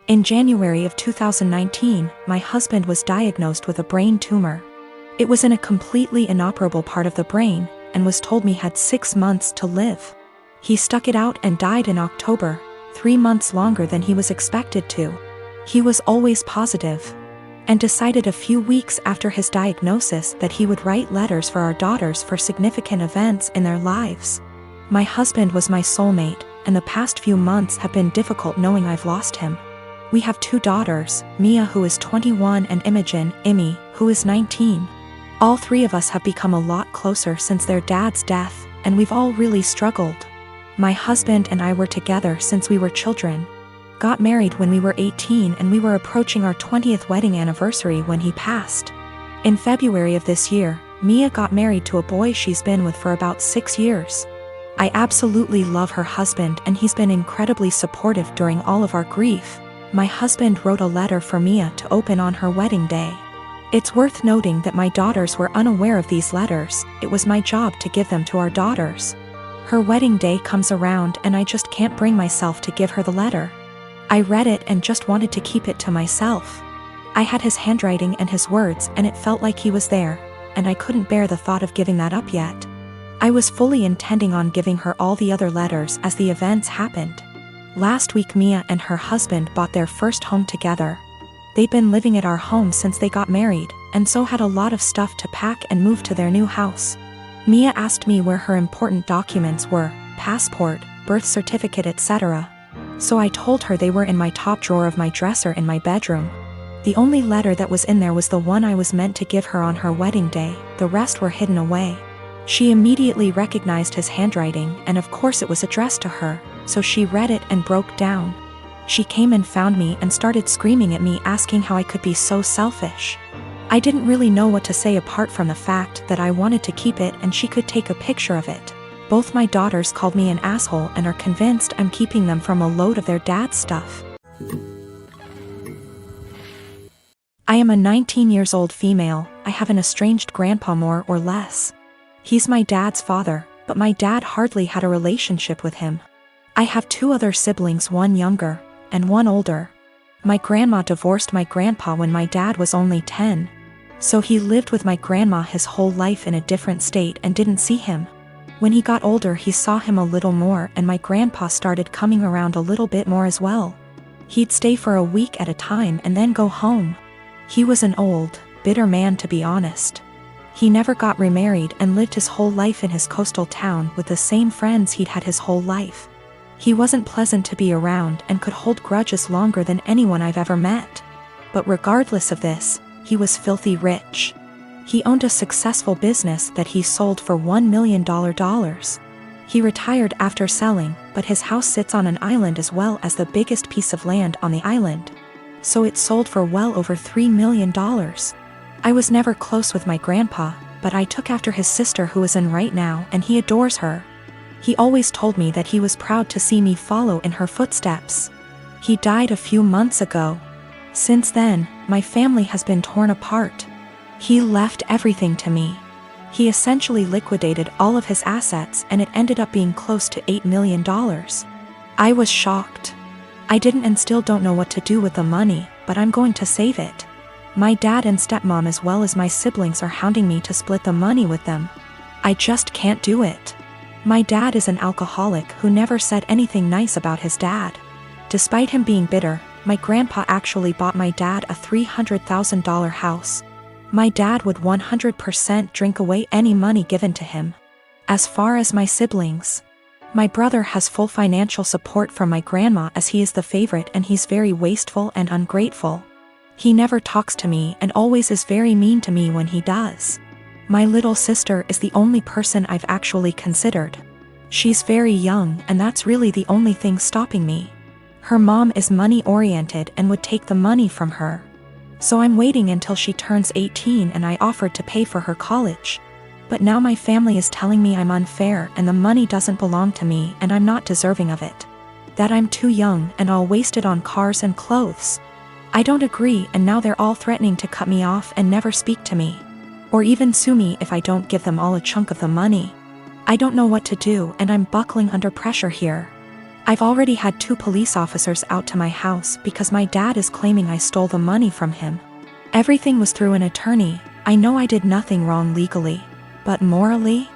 In January of 2019, my husband was diagnosed with a brain tumor. It was in a completely inoperable part of the brain, and was told me had 6 months to live. He stuck it out and died in October, 3 months longer than he was expected to. He was always positive, and decided a few weeks after his diagnosis that he would write letters for our daughters for significant events in their lives. My husband was my soulmate, and the past few months have been difficult knowing I've lost him. We have 2 daughters, Mia, who is 21, and Imogen, Imi, who is 19. All 3 of us have become a lot closer since their dad's death, and we've all really struggled. My husband and I were together since we were children. Got married when we were 18, and we were approaching our 20th wedding anniversary when he passed. In February of this year, Mia got married to a boy she's been with for about 6 years. I absolutely love her husband, and he's been incredibly supportive during all of our grief. My husband wrote a letter for Mia to open on her wedding day. It's worth noting that my daughters were unaware of these letters. It was my job to give them to our daughters. Her wedding day comes around and I just can't bring myself to give her the letter. I read it and just wanted to keep it to myself. I had his handwriting and his words, and it felt like he was there, and I couldn't bear the thought of giving that up yet. I was fully intending on giving her all the other letters as the events happened. Last week, Mia and her husband bought their first home together. They'd been living at our home since they got married, and so had a lot of stuff to pack and move to their new house. Mia asked me where her important documents were, passport, birth certificate, etc. So I told her they were in my top drawer of my dresser in my bedroom. The only letter that was in there was the one I was meant to give her on her wedding day. The rest were hidden away. She immediately recognized his handwriting, and of course it was addressed to her, so she read it and broke down. She came and found me and started screaming at me, asking how I could be so selfish. I didn't really know what to say apart from the fact that I wanted to keep it and she could take a picture of it. Both my daughters called me an asshole and are convinced I'm keeping them from a load of their dad's stuff. I am a 19-year-old female. I have an estranged grandpa, more or less. He's my dad's father, but my dad hardly had a relationship with him. I have 2 other siblings, one younger and one older. My grandma divorced my grandpa when my dad was only 10. So he lived with my grandma his whole life in a different state and didn't see him. When he got older, he saw him a little more, and my grandpa started coming around a little bit more as well. He'd stay for a week at a time and then go home. He was an old, bitter man, to be honest. He never got remarried and lived his whole life in his coastal town with the same friends he'd had his whole life. He wasn't pleasant to be around and could hold grudges longer than anyone I've ever met. But regardless of this, he was filthy rich. He owned a successful business that he sold for $1 million. He retired after selling, but his house sits on an island as well as the biggest piece of land on the island. So it sold for well over $3 million. I was never close with my grandpa, but I took after his sister, who is in right now, and he adores her. He always told me that he was proud to see me follow in her footsteps. He died a few months ago. Since then, my family has been torn apart. He left everything to me. He essentially liquidated all of his assets, and it ended up being close to $8 million. I was shocked. I didn't and still don't know what to do with the money, but I'm going to save it. My dad and stepmom as well as my siblings are hounding me to split the money with them. I just can't do it. My dad is an alcoholic who never said anything nice about his dad. Despite him being bitter, my grandpa actually bought my dad a $300,000 house. My dad would 100% drink away any money given to him. As far as my siblings, my brother has full financial support from my grandma as he is the favorite, and he's very wasteful and ungrateful. He never talks to me and always is very mean to me when he does. My little sister is the only person I've actually considered. She's very young, and that's really the only thing stopping me. Her mom is money-oriented and would take the money from her. So I'm waiting until she turns 18, and I offered to pay for her college. But now my family is telling me I'm unfair and the money doesn't belong to me and I'm not deserving of it. That I'm too young and I'll waste it on cars and clothes. I don't agree, and now they're all threatening to cut me off and never speak to me. Or even sue me if I don't give them all a chunk of the money. I don't know what to do, and I'm buckling under pressure here. I've already had 2 police officers out to my house because my dad is claiming I stole the money from him. Everything was through an attorney. I know I did nothing wrong legally, but morally?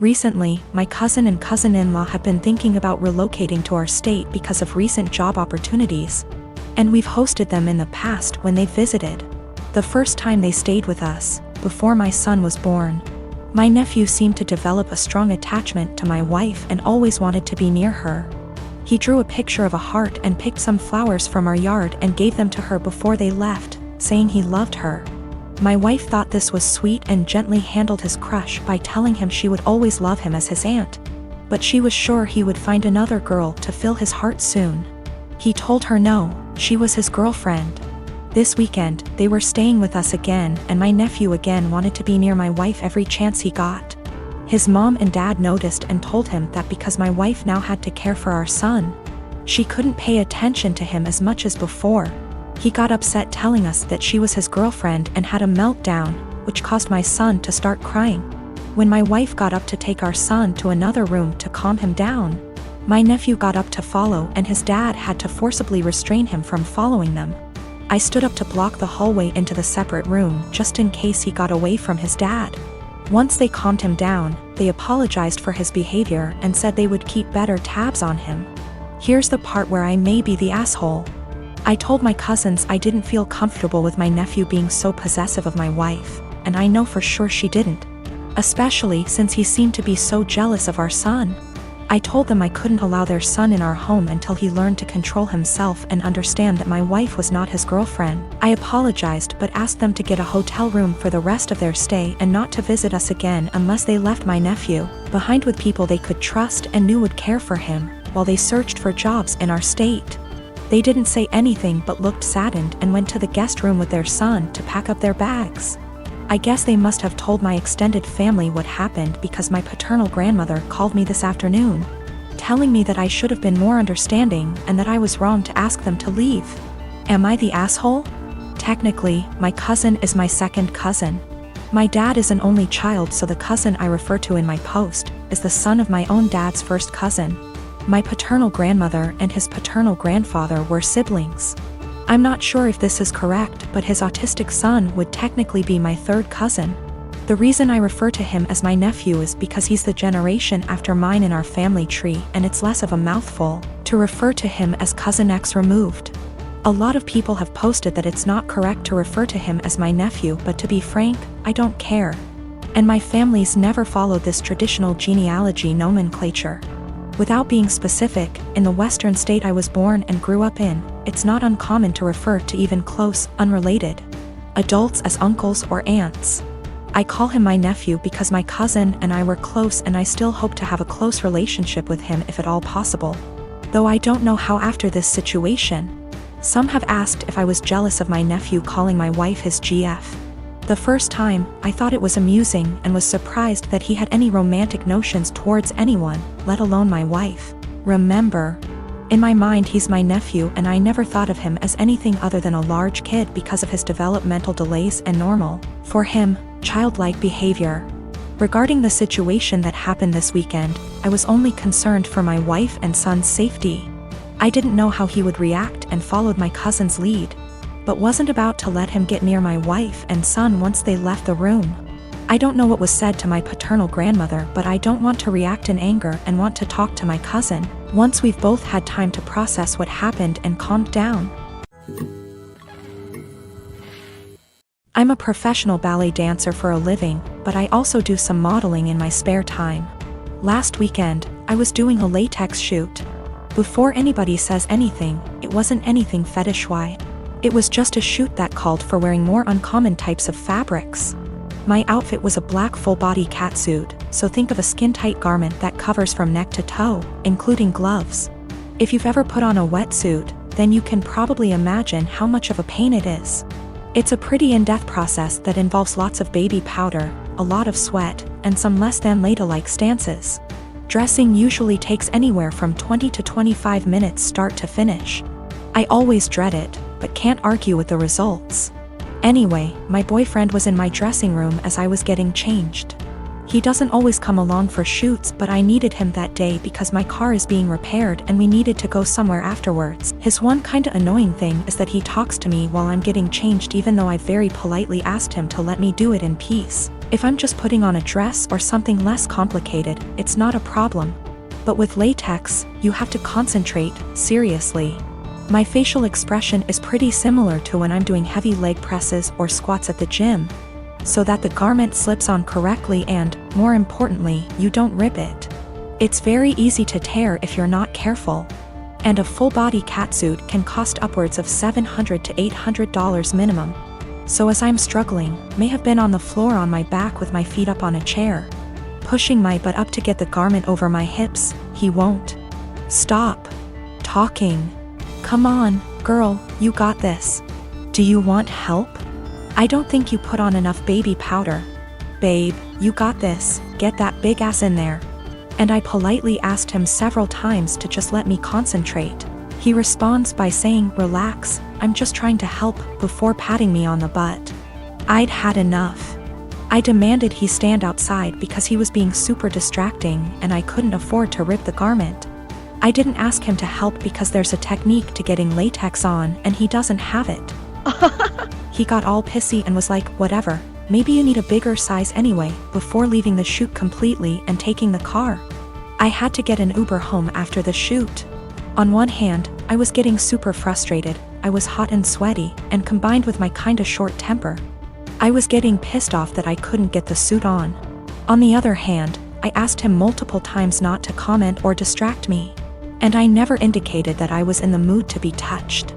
Recently, my cousin and cousin-in-law have been thinking about relocating to our state because of recent job opportunities, and we've hosted them in the past when they visited. The first time they stayed with us, before my son was born, my nephew seemed to develop a strong attachment to my wife and always wanted to be near her. He drew a picture of a heart and picked some flowers from our yard and gave them to her before they left, saying he loved her. My wife thought this was sweet and gently handled his crush by telling him she would always love him as his aunt. But she was sure he would find another girl to fill his heart soon. He told her no, she was his girlfriend. This weekend, they were staying with us again, and my nephew again wanted to be near my wife every chance he got. His mom and dad noticed and told him that because my wife now had to care for our son, she couldn't pay attention to him as much as before. He got upset telling us that she was his girlfriend and had a meltdown, which caused my son to start crying. When my wife got up to take our son to another room to calm him down, my nephew got up to follow and his dad had to forcibly restrain him from following them. I stood up to block the hallway into the separate room just in case he got away from his dad. Once they calmed him down, they apologized for his behavior and said they would keep better tabs on him. Here's the part where I may be the asshole. I told my cousins I didn't feel comfortable with my nephew being so possessive of my wife, and I know for sure she didn't. Especially since he seemed to be so jealous of our son. I told them I couldn't allow their son in our home until he learned to control himself and understand that my wife was not his girlfriend. I apologized but asked them to get a hotel room for the rest of their stay and not to visit us again unless they left my nephew behind with people they could trust and knew would care for him, while they searched for jobs in our state. They didn't say anything but looked saddened and went to the guest room with their son to pack up their bags. I guess they must have told my extended family what happened because my paternal grandmother called me this afternoon, telling me that I should have been more understanding and that I was wrong to ask them to leave. Am I the asshole? Technically, my cousin is my second cousin. My dad is an only child, so the cousin I refer to in my post is the son of my own dad's first cousin. My paternal grandmother and his paternal grandfather were siblings. I'm not sure if this is correct, but his autistic son would technically be my third cousin. The reason I refer to him as my nephew is because he's the generation after mine in our family tree, and it's less of a mouthful to refer to him as Cousin X removed. A lot of people have posted that it's not correct to refer to him as my nephew, but to be frank, I don't care. And my family's never followed this traditional genealogy nomenclature. Without being specific, in the western state I was born and grew up in, it's not uncommon to refer to even close, unrelated adults as uncles or aunts. I call him my nephew because my cousin and I were close, and I still hope to have a close relationship with him if at all possible. Though I don't know how after this situation. Some have asked if I was jealous of my nephew calling my wife his GF. The first time, I thought it was amusing and was surprised that he had any romantic notions towards anyone, let alone my wife. Remember, in my mind he's my nephew and I never thought of him as anything other than a large kid because of his developmental delays and normal, for him, childlike behavior. Regarding the situation that happened this weekend, I was only concerned for my wife and son's safety. I didn't know how he would react and followed my cousin's lead, but wasn't about to let him get near my wife and son once they left the room. I don't know what was said to my paternal grandmother, but I don't want to react in anger and want to talk to my cousin once we've both had time to process what happened and calmed down. I'm a professional ballet dancer for a living, but I also do some modeling in my spare time. Last weekend, I was doing a latex shoot. Before anybody says anything, it wasn't anything fetish-wise. It was just a shoot that called for wearing more uncommon types of fabrics. My outfit was a black full-body catsuit, so think of a skin-tight garment that covers from neck to toe, including gloves. If you've ever put on a wetsuit, then you can probably imagine how much of a pain it is. It's a pretty in-depth process that involves lots of baby powder, a lot of sweat, and some less than ladylike stances. Dressing usually takes anywhere from 20 to 25 minutes start to finish. I always dread it, but can't argue with the results. Anyway, my boyfriend was in my dressing room as I was getting changed. He doesn't always come along for shoots, but I needed him that day because my car is being repaired and we needed to go somewhere afterwards. His one kinda annoying thing is that he talks to me while I'm getting changed even though I very politely asked him to let me do it in peace. If I'm just putting on a dress or something less complicated, it's not a problem. But with latex, you have to concentrate, seriously. My facial expression is pretty similar to when I'm doing heavy leg presses or squats at the gym, so that the garment slips on correctly and, more importantly, you don't rip it. It's very easy to tear if you're not careful. And a full-body catsuit can cost upwards of $700 to $800 minimum. So as I'm struggling, may have been on the floor on my back with my feet up on a chair, pushing my butt up to get the garment over my hips, he won't stop talking. Come on, girl, you got this. Do you want help? I don't think you put on enough baby powder. Babe, you got this, get that big ass in there. And I politely asked him several times to just let me concentrate. He responds by saying, relax, I'm just trying to help, before patting me on the butt. I'd had enough. I demanded he stand outside because he was being super distracting and I couldn't afford to rip the garment. I didn't ask him to help because there's a technique to getting latex on and he doesn't have it. He got all pissy and was like, whatever, maybe you need a bigger size anyway, before leaving the shoot completely and taking the car. I had to get an Uber home after the shoot. On one hand, I was getting super frustrated, I was hot and sweaty, and combined with my kinda short temper, I was getting pissed off that I couldn't get the suit on. On the other hand, I asked him multiple times not to comment or distract me. And I never indicated that I was in the mood to be touched.